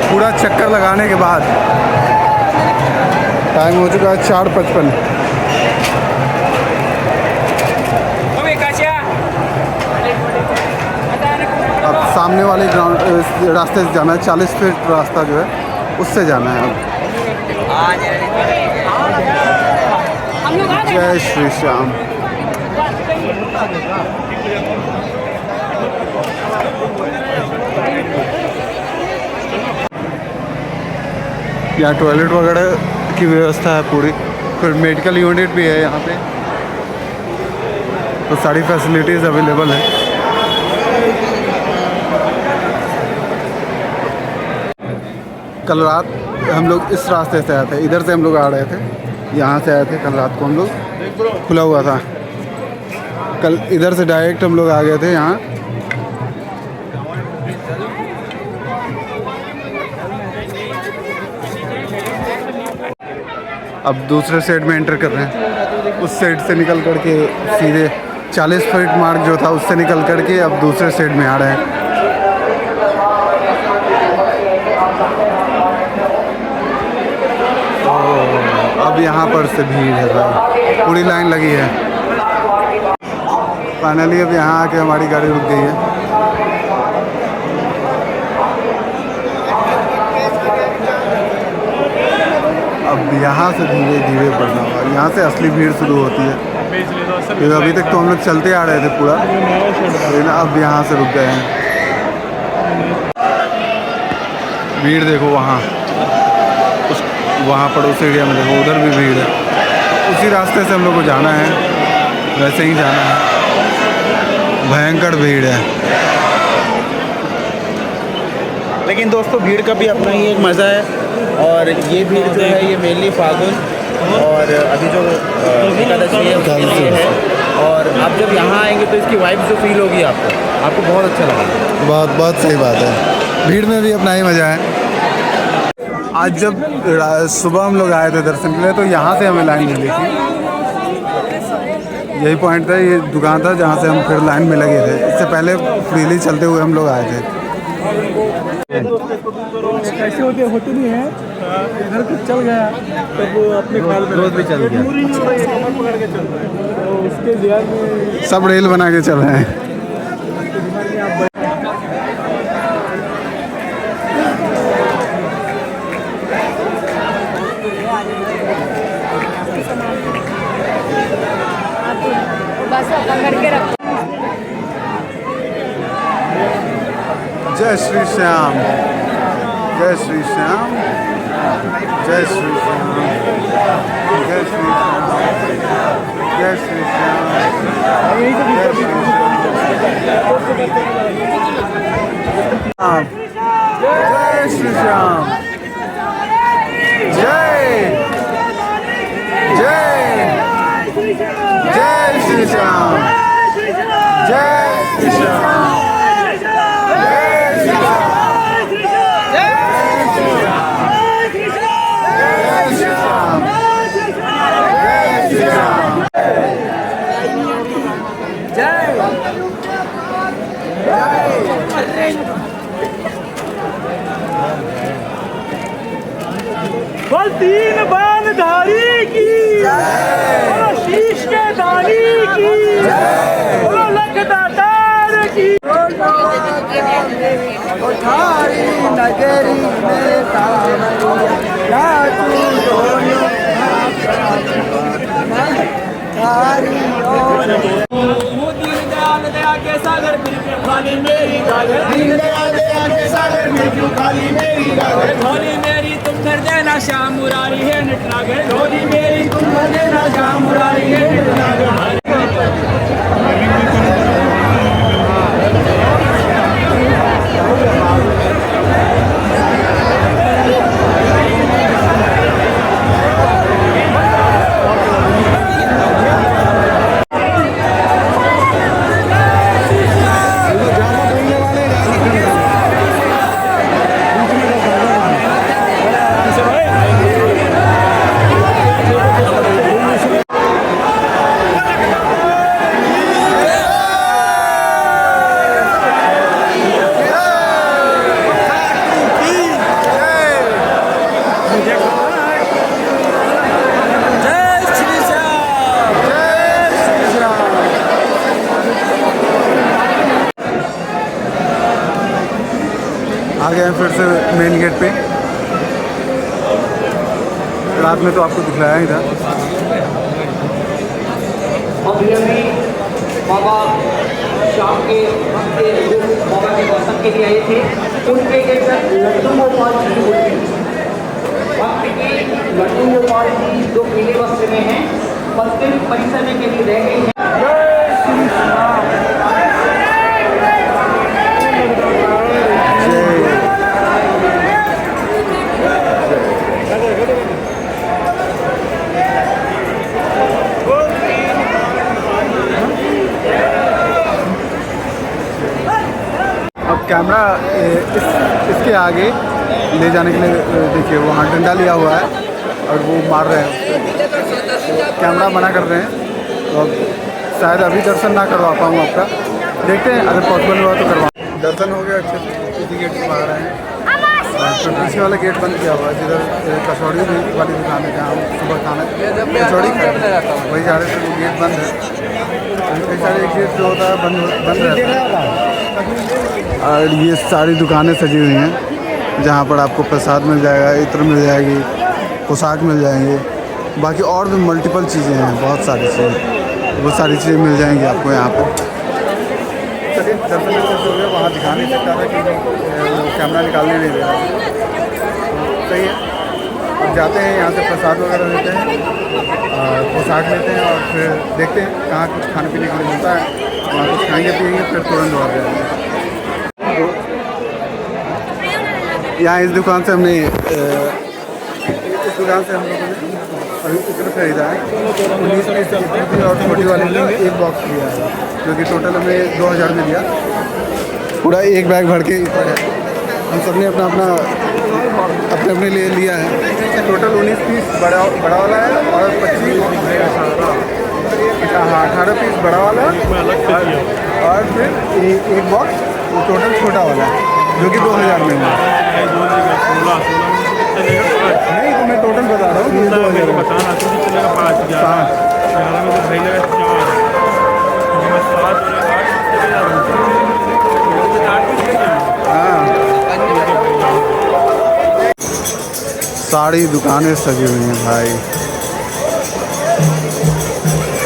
पूरा चक्कर लगाने के बाद। टाइम हो चुका है 4:55। अब सामने वाले ग्राउंड रास्ते से जाना है, 40 फीट रास्ता जो है उससे जाना है अब। जय श्री श्याम। यहाँ टॉयलेट वगैरह की व्यवस्था है पूरी, फिर मेडिकल यूनिट भी है यहाँ पे, तो सारी फैसिलिटीज़ अवेलेबल है। कल रात हम लोग इस रास्ते से आए थे, इधर से हम लोग आ रहे थे, यहाँ से आए थे। कल रात को हम लोग, खुला हुआ था, कल इधर से डायरेक्ट हम लोग आ गए थे यहाँ। अब दूसरे साइड में एंटर कर रहे हैं, उस साइड से निकल करके सीधे 40 फीट मार्क जो था उससे निकल करके अब दूसरे साइड में आ रहे हैं। अब यहाँ पर से भीड़ है भाई, पूरी लाइन लगी है। फाइनली अब यहाँ आके हमारी गाड़ी रुक गई है। अब यहाँ से धीरे धीरे बढ़ना होगा, यहाँ से असली भीड़ शुरू होती है, क्योंकि अभी तक तो हम लोग चलते आ रहे थे पूरा, लेकिन अब यहाँ से रुक गए हैं। भीड़ देखो वहाँ, वहाँ पर उस एरिया में देखो, उधर भी भीड़ है। उसी रास्ते से हम लोग को जाना है, वैसे ही जाना है। भयंकर भीड़ है। लेकिन दोस्तों भीड़ का भी अपना ही एक मज़ा है। और ये भीड़ जो है ये मेनली फागुन और अभी जो एकादशी है उसके लिए है। और आप जब यहाँ आएंगे तो इसकी वाइब जो फील होगी आपको बहुत अच्छा लगेगा। बहुत बहुत सही बात है, भीड़ में भी अपना ही मज़ा है। आज जब सुबह हम लोग आए थे दर्शन के लिए, तो यहाँ से हमें लाइन मिली थी। यही पॉइंट था, ये दुकान था जहाँ से हम फिर लाइन में लगे थे। इससे पहले फ्रीली चलते हुए हम लोग आए थे। कैसे होते नहीं है, इधर कुछ चल गया तब वो अपने ख्याल में रोज भी चल गया, तो उसके ध्यान में सब रेल बना के चल रहे हैं। जय श्री श्याम, जय श्री श्याम, जय श्री श्याम, जय श्री श्याम, जय श्री श्याम, जय श्री श्याम, जय श्री श्याम, जय जय जय श्री श्याम, जय श्री श्याम, जय श्री श्याम, तीन बान धारी की बोलो शीश के दानी की बोलो लख दातार की। नगरी दीनदयाल दया के सागर फिर के खाली मेरी गागर, दीनदयाल दया के सागर फिर क्यों खाली मेरी गागर। झोली मेरी तुम भर देना श्याम मुरारी है नटनागर, झोली मेरी तुम भर देना श्याम मुरारी है नटनागर। आ गए हैं फिर से मेन गेट पे। रात में तो आपको दिखलाया ही था। अभी अभी बाबा शाम के वक्त जो बाबा के दर्शन के लिए आए थे उनके लड्डू गोपाल जी भक्त के लड्डू गोपाल जी जो पीले वस्त्र में हैं मंदिर परिसर में कहीं रह गए हैं। अब कैमरा इसके आगे ले जाने के लिए देखिए वहाँ डंडा लिया हुआ है और वो मार रहे हैं, कैमरा मना कर रहे हैं। तो अब शायद अभी दर्शन ना करवा पाऊँ आपका, देखते हैं अगर पॉसिबल हुआ तो करवा। दर्शन हो गया अच्छे से, इसी गेट से बाहर आए हैं। तो पीछे वाला गेट बंद किया हुआ है जिधर कचौड़ी वाली दुकान है जहाँ हम सुबह खाना कचौड़ी खाए वही जा रहे थे, वो गेट बंद है। कई सारे गेट जो होता है बंद रहता है। और ये सारी दुकानें सजी हुई हैं जहाँ पर आपको प्रसाद मिल जाएगा, इत्र मिल जाएगी, पोशाक मिल जाएंगे, बाकी और भी मल्टीपल चीज़ें हैं, बहुत सारी चीज़ें, वो सारी चीज़ें मिल जाएंगी आपको यहाँ पर। चलिए दर्शन हो गया, वहाँ दिखा नहीं सकता था कि कैमरा निकालने नहीं दे रहा। सही है, अब जाते हैं यहाँ से प्रसाद वगैरह लेते हैं और पोशाक लेते हैं और फिर देखते हैं कहाँ कुछ खाने पीने के लिए मिलता है, वहाँ कुछ खाएंगे पिएंगे फिर तुरंत लौट जाएंगे। यहाँ इस दुकान से हमने हम लोगों ने अभी इत्र खरीदा है 19 पीस और छोटी वाले ने एक बॉक्स लिया है जो कि टोटल हमें 2000 में दिया। पूरा एक बैग भर के इत्र है, हम सब ने अपने लिए लिया है। टोटल 19 पीस बड़ा वाला है और 25 18 पीस बड़ा वाला और फिर एक बॉक्स टोटल छोटा वाला जो कि 2000 में हुआ। नहीं तो मैं टोटल बता रहा हूँ 2000। सारी दुकानें सजी हुई हैं भाई।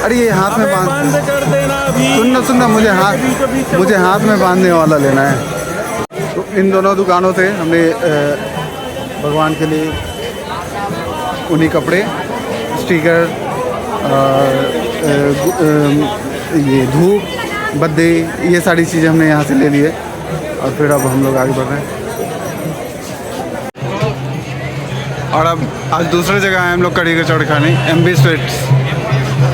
अरे ये हाथ में बांध कर देना, सुनना मुझे हाथ में बांधने वाला लेना है। तो इन दोनों दुकानों से हमने भगवान के लिए ऊनी कपड़े, स्टिकर, ये धूप, बद्दे, ये सारी चीज़ें हमने यहाँ से ले लिए और फिर अब हम लोग आगे बढ़ रहे हैं। और अब आज दूसरे जगह आए हम लोग कढ़ी कचौड़ी खाने, MB स्वीट्स।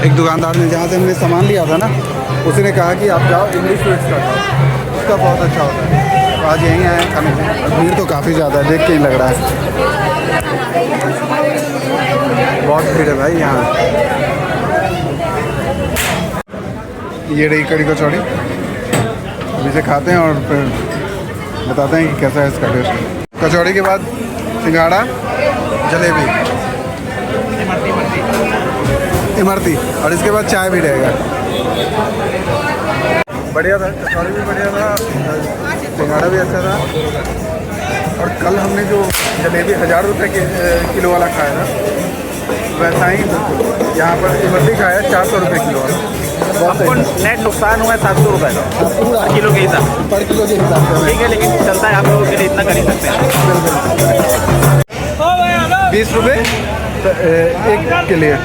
एक दुकानदार ने जहाँ से हमने सामान लिया था ना, उसी ने कहा कि आप जाओ MB स्वीट्स का खाओ, उसका बहुत अच्छा होता है। तो आज यहीं आए खाने में। भीड़ तो काफ़ी ज़्यादा है, देख के ही लग रहा है बहुत भीड़ है भाई यहाँ। ये रही कढ़ी कचौड़ी, अभी से खाते हैं और फिर बताते हैं कि कैसा है इसका टेस्ट। कचौड़ी के बाद सिंघाड़ा, जलेबी। इमरती, और इसके बाद चाय भी रहेगा। बढ़िया था, कचौड़ी भी बढ़िया था, सिंगाड़ा भी अच्छा था। और कल हमने जो जलेबी 1000 रुपये के किलो वाला खाया था, वैसा ही बिल्कुल यहाँ पर इमरती खाया 400 रुपये किलो वाला। आपको नेट नुकसान हुआ है 700 रुपये का पर किलो के हिसाब पर किलो के हिसाब से। ठीक है, लेकिन चलता है, आप लोगों के लिए इतना कर ही सकते हैं। 20 रुपये एक के लिए।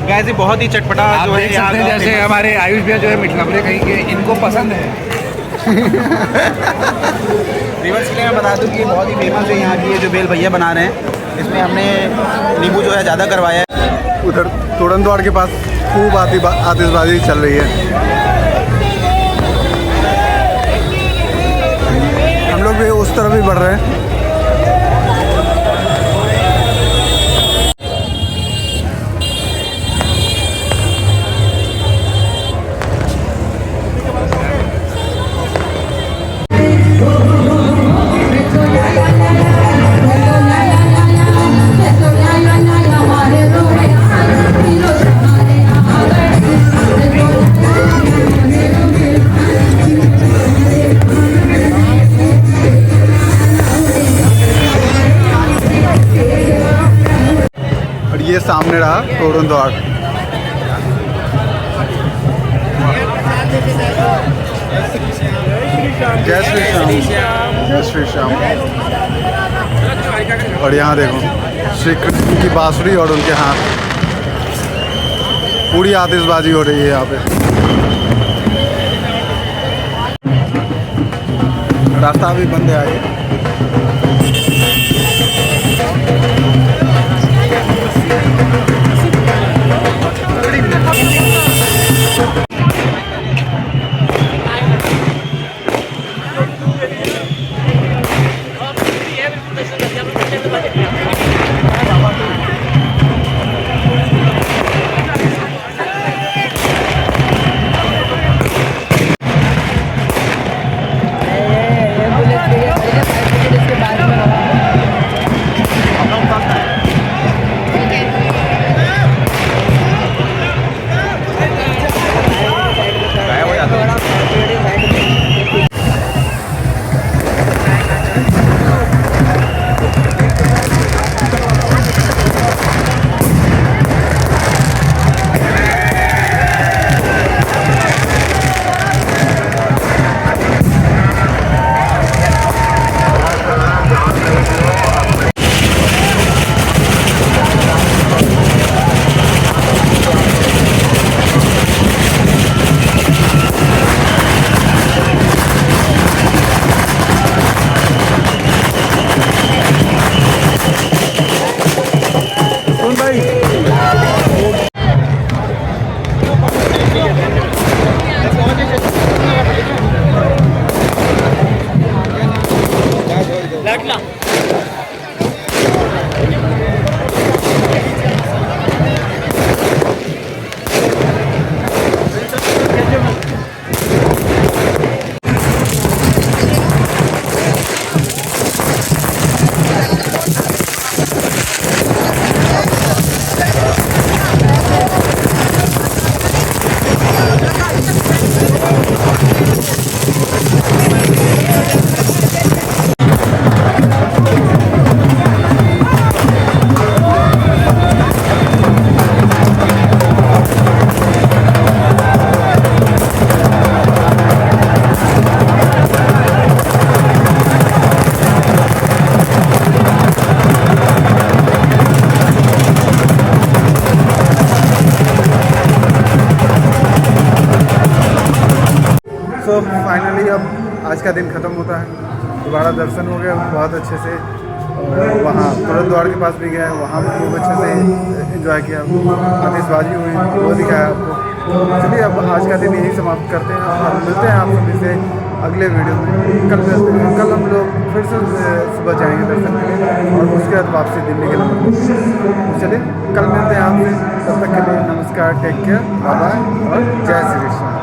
गैस बहुत ही चटपटा आप जो है देख यहाँ सकते हैं, का जैसे हमारे आयुष भैया जो है मिठलापड़े कहीं के इनको पसंद है। रिवर्स के लिए मैं बता दूँ कि बहुत ही फेमस है यहाँ की ये जो बेल भैया बना रहे हैं। इसमें हमने नींबू जो है ज़्यादा करवाया है। उधर तोरण द्वार के पास खूब आतिशबाजी चल रही है। हम लोग भी उस तरफ ही बढ़ रहे हैं। ये सामने रहा तोरण द्वार। जय श्री श्याम, जय श्री श्याम। और यहाँ देखो श्री कृष्ण की बांसुरी और उनके हाथ, पूरी आतिशबाजी हो रही है यहाँ पे। रास्ता भी बंद है आगे। तो फाइनली अब आज का दिन ख़त्म होता है। दोबारा दर्शन हो गया बहुत अच्छे से। वहाँ तोरण द्वार के पास भी गए, वहाँ भी खूब अच्छे से एंजॉय किया, आतिशबाजी हुई, वो दिखाया आपको। चलिए अब आज का दिन यही समाप्त करते हैं और मिलते हैं आप सभी से अगले वीडियो में। कल हम लोग फिर से सुबह जाएंगे दर्शन के लिए और उसके बाद वापसी दिल्ली के लिए। चलिए कल मिलते हैं आपसे, तब तक के लिए नमस्कार, टेक केयर, बाय बाय और जय श्री कृष्ण।